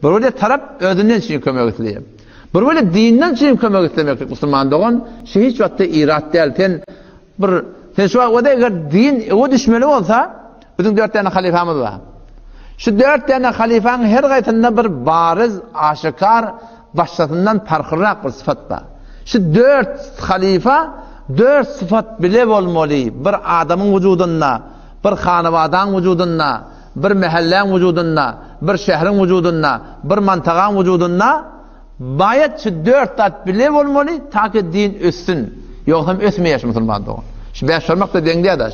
Bir böyle taraf özünden için kömek etliyor. Bir böyle dinden için kömek etlemek Müslüman doğan şey hiç vakti irat değil. Sen şu an eğer din o düşmeli olsa bizim 4 tane halifamız var. Şu 4 tane halifanın her gayetinde bir bariz, aşikar, başkasından farklırak bir sıfat var. Şu 4 halifa 4 sıfat bile olmalı. Bir adamın vücudunda, bir hanıvadan vücudunda, bir mahallen vücudunda, bir şehrin vücudunda, bir mantığın vücudunda bayat şu 4 tat bile olmalı ta ki din üstün. Yoksa ötmeyeş Müslüman doğun. Şu 5 sormak da dengde adaş.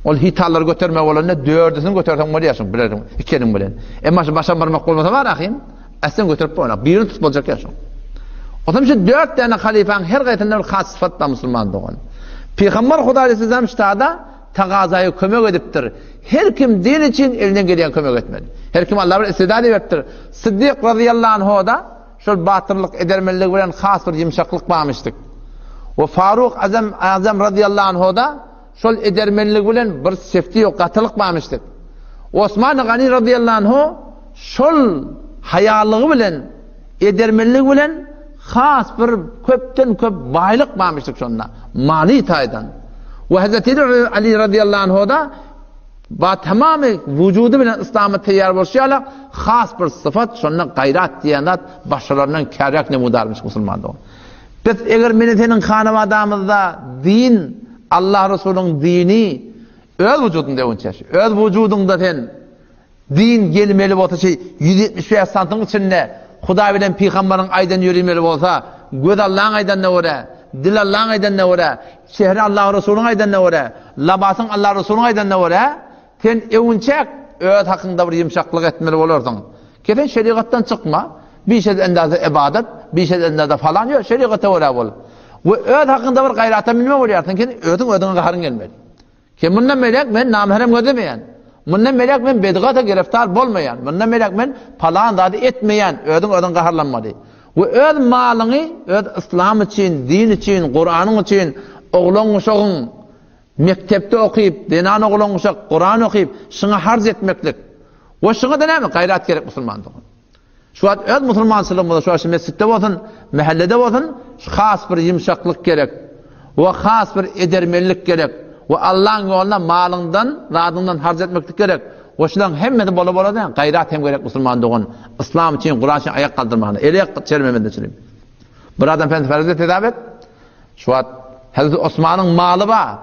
Ol hitallar götürme olanı 4'üsünü götürsen bolýarsın bilerim. 2'nin bilen. Emma başa barmak bolmasa var ahim. Aslında götürüp boýnak. Birini tutup bolacak ýaşaň. Otam şu 4 tane halifan her gaýtynda bir has sıfatda Müslüman doğun. Peygamber Huda Aleyhisselam ştada tagazayı kömek edipdir. Her kim din için elinden gelen kömek etmeli. Her kim Allah'a istidad ettir. Siddiq radıyallahu anhu da şol batırlık edermellik bilen has bir yumşaklık bağmıştık. Ve Faruk Azam radıyallahu anhu da şol edermellik bilen bir sefti yok, katılık bağmıştık. Osman Gani radıyallahu anhu şol hayalığı bilen edermellik bilen has bir köpten köp baylık bağmıştık şonda. Mali taydan. Ve Hazreti Ali radıyallahu anhu da tamamı vücudu bilen İslam'a teyyar bolşýarlar has bir sıfat şonda gayrat diýenat başlarından kärek nemudarmış musulmanda. Biz eger meni senin hanımadamızda din Allah Resulü'nün dini öz vücudunda önçer. Öz vücudunda sen din gelmeli bolsa şey 175 santim içinde Huda bilen peygamberin aydan yürümeli bolsa göz Allah'ın aydan ne ora, dil Allah'ın aydan ne ora, şehri Allah Resulü'nün aydan ne ora, labasın Allah Resulü'nün aydan ne ora, sen önçek öz hakkında bir yumşaklık etmeli bolarsan. Keten şeriattan çıkma. Bir şey endazı ibadet, bir şey endazı falan yok. Şeriata ora bol. Ve öz hakkında bir gayrata bilme bolýarsın ki ödün gaharın gelmeli. Kim bundan melek men namherem gödemeyen. Bundan melek men bedgata giriftar bolmayan. Bundan melek men falan zady etmeyen. Ödün gaharlanmaly. Ve öz malyny öz İslam için, din için, Kur'an'ın için oğlan uşağın mektepte okuyup, dinan oğlan uşak Kur'an okuyup şuna harz etmeklik. Ve şuna da näme gayrat gerek musulmandyk. Şu an öz musulmansılığımızda şu an mescitte bolsun, mahallede bolsun, has bir yumşaklık gerek. Ve has bir edermellik gerek. Ve Allah'ın yoluna malından, radından harz etmeklik gerek. Ve şundan hemmeti bola gayrat hem gerek musulmandığın, İslam için, Kur'an için ayak kaldırmağına. Ele çermemende çürüyüm. Bir adam ferzet edabet, şu an Hazreti Osman'ın malı var.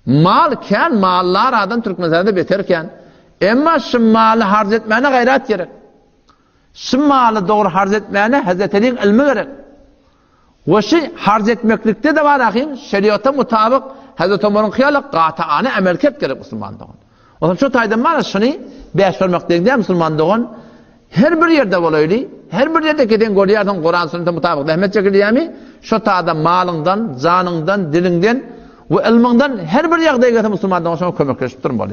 Malken, mallar adam Türkmenlerde beterken, emma şu malı harz etmeyene gayrat gerek. Şu malı doğru harz etmeyene Hazreti Ali'nin ilmi gerek. Ve şu harz etmeklikte de var ahim, şeriata mutabık Hazreti Ömer'in kıyalı qata'ane emelket gerek Müslümandığın. O zaman şu taydan var şunu beş vermek deyince Müslümandığın her bir yerde olaylı, her bir yerde giden görüyorsun Kur'an sünnete mutabık rahmet çekiliyemi, şu taydan malından, canından, dilinden ve ilminden her bir yerde giden Müslümandığın şuna kömekleşip durmalı.